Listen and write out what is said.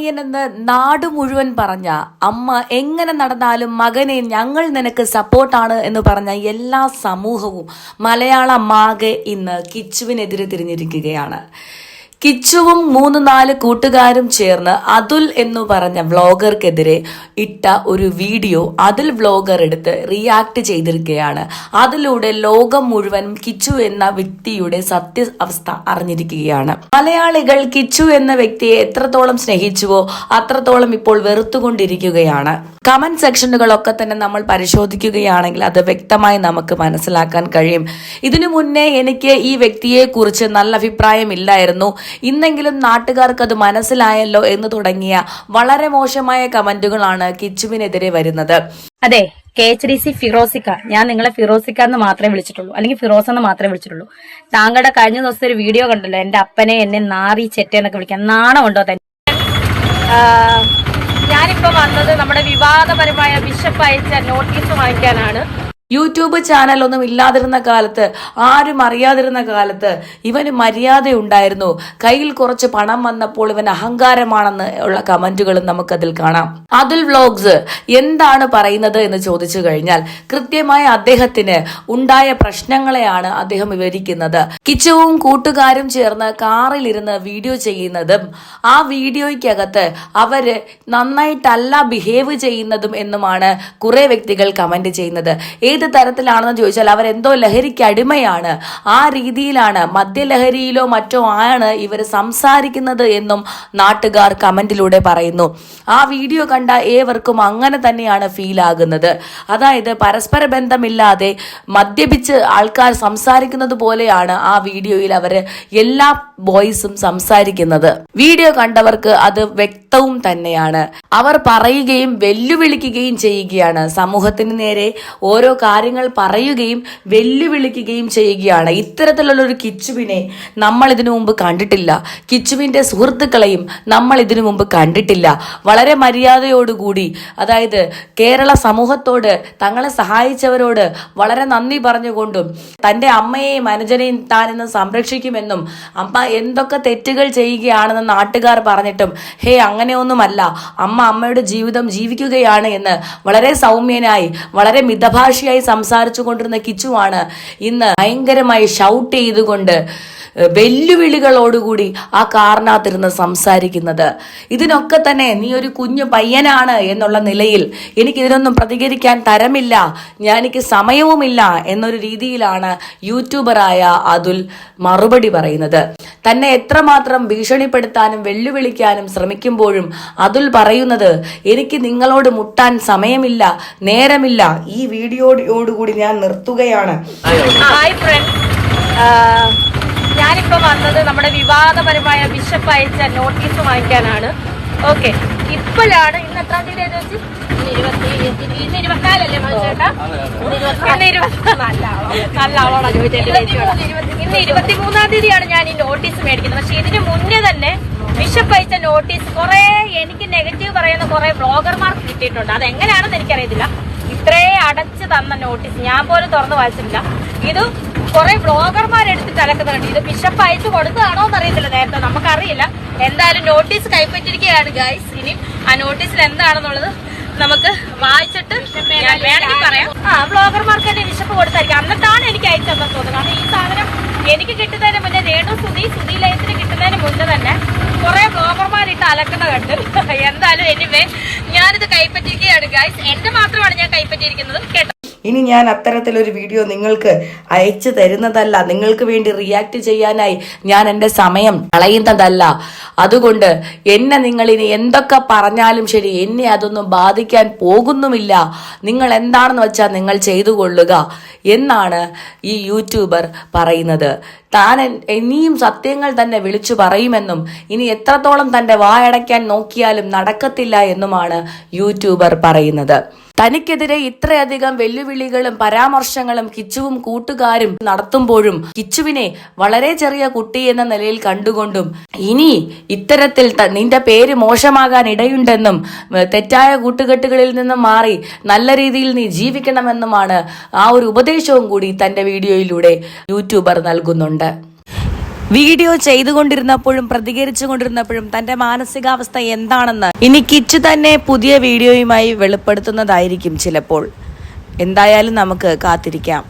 പയ്യനെന്ന് നാട് മുഴുവൻ പറഞ്ഞ അമ്മ എങ്ങനെ നടന്നാലും മകനെ ഞങ്ങൾ നിനക്ക് സപ്പോർട്ടാണ് എന്ന് പറഞ്ഞ എല്ലാ സമൂഹവും മലയാളമാകെ ഇന്ന് കിച്ചുവിനെതിരെ തിരിഞ്ഞിരിക്കുകയാണ്. കിച്ചുവും 3-4 കൂട്ടുകാരും ചേർന്ന് അതുൽ എന്നു പറഞ്ഞ വ്ളോഗർക്കെതിരെ ഇട്ട ഒരു വീഡിയോ അതുൽ വ്ളോഗർ എടുത്ത് റിയാക്ട് ചെയ്തിരിക്കുകയാണ്. അതിലൂടെ ലോകം മുഴുവൻ കിച്ചു എന്ന വ്യക്തിയുടെ സത്യാവസ്ഥ അറിഞ്ഞിരിക്കുകയാണ്. മലയാളികൾ കിച്ചു എന്ന വ്യക്തിയെ എത്രത്തോളം സ്നേഹിച്ചുവോ അത്രത്തോളം ഇപ്പോൾ വെറുത്തുകൊണ്ടിരിക്കുകയാണ്. കമന്റ് സെക്ഷനുകളൊക്കെ തന്നെ നമ്മൾ പരിശോധിക്കുകയാണെങ്കിൽ അത് വ്യക്തമായി നമുക്ക് മനസ്സിലാക്കാൻ കഴിയും. ഇതിനു മുന്നേ എനിക്ക് ഈ വ്യക്തിയെ കുറിച്ച് നല്ല അഭിപ്രായമില്ലായിരുന്നു, ഇന്നെങ്കിലും നാട്ടുകാർക്ക് അത് മനസ്സിലായല്ലോ എന്ന് തുടങ്ങിയ വളരെ മോശമായ കമന്റുകളാണ് കിച്ചുവിനെതിരെ വരുന്നത്. അതെ, KHDC ഫിറോസിക്ക, ഞാൻ നിങ്ങളെ ഫിറോസിക്ക എന്ന് മാത്രമേ വിളിച്ചിട്ടുള്ളൂ, അല്ലെങ്കിൽ ഫിറോസ് എന്ന് മാത്രമേ വിളിച്ചിട്ടുള്ളൂ. താങ്കളുടെ കഴിഞ്ഞ ദിവസത്തെ ഒരു വീഡിയോ കണ്ടല്ലോ, എന്റെ അപ്പനെ എന്നെ നാറി ചെറ്റെന്നൊക്കെ വിളിക്കാൻ നാണമുണ്ടോ തന്നെ? ഞാനിപ്പോ വന്നത് നമ്മുടെ വിവാദപരമായ ബിഷപ്പ് അയച്ച നോട്ടീസ് വാങ്ങിക്കാനാണ്. യൂട്യൂബ് ചാനൽ ഒന്നും ഇല്ലാതിരുന്ന കാലത്ത്, ആരും അറിയാതിരുന്ന കാലത്ത് ഇവന് മര്യാദയുണ്ടായിരുന്നു. കയ്യിൽ കുറച്ച് പണം വന്നപ്പോൾ ഇവൻ അഹങ്കാരമാണെന്ന് ഉള്ള കമന്റുകളും നമുക്കതിൽ കാണാം. അതുൽ വ്ളോഗ്സ് എന്താണ് പറയുന്നത് എന്ന് ചോദിച്ചു കഴിഞ്ഞാൽ കൃത്യമായി അദ്ദേഹത്തിന് ഉണ്ടായ പ്രശ്നങ്ങളെയാണ് അദ്ദേഹം വിവരിക്കുന്നത്. കിച്ചുവും കൂട്ടുകാരും ചേർന്ന് കാറിലിരുന്ന് വീഡിയോ ചെയ്യുന്നതും ആ വീഡിയോയ്ക്കകത്ത് അവര് നന്നായിട്ടല്ല ബിഹേവ് ചെയ്യുന്നതും എന്നുമാണ് കുറെ വ്യക്തികൾ കമന്റ് ചെയ്യുന്നത്. ഏത് തരത്തിലാണെന്ന് ചോദിച്ചാൽ അവരെന്തോ ലഹരിക്ക് അടിമയാണ്, ആ രീതിയിലാണ്, മദ്യലഹരിയിലോ മറ്റോ ആണ് ഇവർ സംസാരിക്കുന്നത് എന്നും നാട്ടുകാർ കമന്റിലൂടെ പറയുന്നു. ആ വീഡിയോ കണ്ട ഏവർക്കും അങ്ങനെ തന്നെയാണ് ഫീൽ ആകുന്നത്. അതായത് പരസ്പര ബന്ധമില്ലാതെ മദ്യപിച്ച് ആൾക്കാർ സംസാരിക്കുന്നത് പോലെയാണ് ആ വീഡിയോയിൽ അവര് എല്ലാ ബോയ്സും സംസാരിക്കുന്നത്. വീഡിയോ കണ്ടവർക്ക് അത് വ്യക്തവും തന്നെയാണ്. അവർ പറയുകയും വെല്ലുവിളിക്കുകയും ചെയ്യുകയാണ്. സമൂഹത്തിന് നേരെ ഓരോ കാര്യങ്ങൾ പറയുകയും വെല്ലുവിളിക്കുകയും ചെയ്യുകയാണ്. ഇത്തരത്തിലുള്ള ഒരു കിച്ചുവിനെ നമ്മൾ ഇതിനു മുമ്പ് കണ്ടിട്ടില്ല. കിച്ചുവിന്റെ സുഹൃത്തുക്കളെയും നമ്മൾ ഇതിനു മുമ്പ് കണ്ടിട്ടില്ല. വളരെ മര്യാദയോടുകൂടി, അതായത് കേരള സമൂഹത്തോട് തങ്ങളെ സഹായിച്ചവരോട് വളരെ നന്ദി പറഞ്ഞുകൊണ്ടും തന്റെ അമ്മയെയും അനുജനെയും താൻ ഇന്ന് സംരക്ഷിക്കുമെന്നും അമ്മ എന്തൊക്കെ തെറ്റുകൾ ചെയ്യുകയാണെന്ന് നാട്ടുകാർ പറഞ്ഞിട്ടും ഹേ അങ്ങനെയൊന്നുമല്ല, അമ്മയുടെ ജീവിതം ജീവിക്കുകയാണ് എന്ന് വളരെ സൗമ്യനായി വളരെ മിതഭാഷയായി സംസാരിച്ചു കൊണ്ടിരുന്ന കിച്ചുവാണ് ഇന്ന് ഭയങ്കരമായി ഷൗട്ട് ചെയ്തുകൊണ്ട് വെല്ലുവിളികളോടുകൂടി ആ കാറിനകത്തിരുന്ന് സംസാരിക്കുന്നത്. ഇതിനൊക്കെ തന്നെ നീ ഒരു കുഞ്ഞു പയ്യനാണ് എന്നുള്ള നിലയിൽ എനിക്കിതിനൊന്നും പ്രതികരിക്കാൻ തരമില്ല, എനിക്ക് സമയവുമില്ല എന്നൊരു രീതിയിലാണ് യൂട്യൂബറായ അതുൽ മറുപടി പറയുന്നത്. തന്നെ എത്രമാത്രം ഭീഷണിപ്പെടുത്താനും വെല്ലുവിളിക്കാനും ശ്രമിക്കുമ്പോഴും അതുൽ പറയുന്നത് എനിക്ക് നിങ്ങളോട് മുട്ടാൻ സമയമില്ല, നേരമില്ല, ഈ വീഡിയോയോടുകൂടി ഞാൻ നിർത്തുകയാണ്. ഹായ് ഫ്രണ്ട്, ഞാനിപ്പോ വന്നത് നമ്മുടെ വിവാദപരമായ ബിഷപ്പ് അയച്ച നോട്ടീസ് വാങ്ങിക്കാനാണ്. ഓക്കെ, ഇപ്പോഴാണ് ഇന്ന് എത്രാം തീയതി വെച്ച് ഇന്ന് 24 ചേട്ടാ, നല്ല ആളോടാ ചോദിച്ചത്. ഇന്ന് 23-ാം തീയതിയാണ് ഞാൻ ഈ നോട്ടീസ് മേടിക്കുന്നത്. പക്ഷെ ഇതിന് മുന്നേ തന്നെ ബിഷപ്പ് അയച്ച നോട്ടീസ് കുറെ എനിക്ക് നെഗറ്റീവ് പറയുന്ന കുറെ ബ്ലോഗർമാർക്ക് കിട്ടിയിട്ടുണ്ട്. അതെങ്ങനെയാണെന്ന് എനിക്കറിയത്തില്ല. ഇത്രേ അടച്ചു തന്ന നോട്ടീസ് ഞാൻ പോലും തുറന്നു വായിച്ചിട്ടില്ല. ഇത് കുറെ ബ്ലോഗർമാരെടുത്തിട്ട് അലക്കുന്നുണ്ട്. ഇത് ബിഷപ്പ് അയച്ചു കൊടുത്തതാണോ എന്ന് അറിയത്തില്ല, നേരത്തെ നമുക്കറിയില്ല. എന്തായാലും നോട്ടീസ് കൈപ്പറ്റിരിക്കുകയാണ് ഗൈസ്. ഇനി ആ നോട്ടീസിൽ എന്താണെന്നുള്ളത് നമുക്ക് വായിച്ചിട്ട് ഞാൻ വേണമെങ്കിൽ പറയാം. ബ്ലോഗർമാർക്ക് തന്നെ ബിഷപ്പ് കൊടുത്തായിരിക്കും. എന്നിട്ടാണ് എനിക്ക് അയച്ചതെന്ന് തോന്നുന്നത്. കാരണം ഈ സാധനം എനിക്ക് കിട്ടുന്നതിന് മുന്നേ രേണു സുധി ലയത്തിന് കിട്ടുന്നതിന് മുന്നേ തന്നെ കുറെ ബ്ലോഗർമാരിട്ട് അലക്കുന്ന കണ്ട്. എന്തായാലും എനിവേ ഞാനിത് കൈപ്പറ്റിരിക്കുകയാണ് ഗൈസ്. എന്റെ മാത്രമാണ് ഞാൻ കൈപ്പറ്റിയിരിക്കുന്നത് കേട്ടോ. ഇനി ഞാൻ അത്തരത്തിലൊരു വീഡിയോ നിങ്ങൾക്ക് അയച്ചു തരുന്നതല്ല, നിങ്ങൾക്ക് വേണ്ടി റിയാക്ട് ചെയ്യാനായി ഞാൻ എൻ്റെ സമയം കളയുന്നതല്ല. അതുകൊണ്ട് എന്നെ നിങ്ങൾ ഇനി എന്തൊക്കെ പറഞ്ഞാലും ശരി, എന്നെ അതൊന്നും ബാധിക്കാൻ പോകുന്നുമില്ല. നിങ്ങൾ എന്താണെന്ന് വെച്ചാൽ നിങ്ങൾ ചെയ്തു കൊള്ളുക എന്നാണ് ഈ യൂട്യൂബർ പറയുന്നത്. താൻ ഇനിയും സത്യങ്ങൾ തന്നെ വിളിച്ചു പറയുമെന്നും ഇനി എത്രത്തോളം തന്റെ വായടയ്ക്കാൻ നോക്കിയാലും നടക്കത്തില്ല എന്നുമാണ് യൂട്യൂബർ പറയുന്നത്. തനിക്കെതിരെ ഇത്രയധികം വെല്ലുവിളികളും പരാമർശങ്ങളും കിച്ചുവും കൂട്ടുകാരും നടത്തുമ്പോഴും കിച്ചുവിനെ വളരെ ചെറിയ കുട്ടി എന്ന നിലയിൽ കണ്ടുകൊണ്ടും ഇനി ഇത്തരത്തിൽ നിന്റെ പേര് മോശമാകാൻ ഇടയുണ്ടെന്നും തെറ്റായ കൂട്ടുകെട്ടുകളിൽ നിന്നും മാറി നല്ല രീതിയിൽ നീ ജീവിക്കണമെന്നുമാണ് ആ ഒരു ഉപദേശവും കൂടി തന്റെ വീഡിയോയിലൂടെ യൂട്യൂബർ നൽകുന്നുണ്ട്. വീഡിയോ ചെയ്തുകൊണ്ടിരുന്നപ്പോഴും പ്രതികരിച്ചുകൊണ്ടിരുന്നപ്പോഴും തന്റെ മാനസികാവസ്ഥ എന്താണെന്ന് ഇനി കിച്ചു തന്നെ പുതിയ വീഡിയോയുമായി വെളിപ്പെടുത്തുന്നതായിരിക്കും ചിലപ്പോൾ. എന്തായാലും നമുക്ക് കാത്തിരിക്കാം.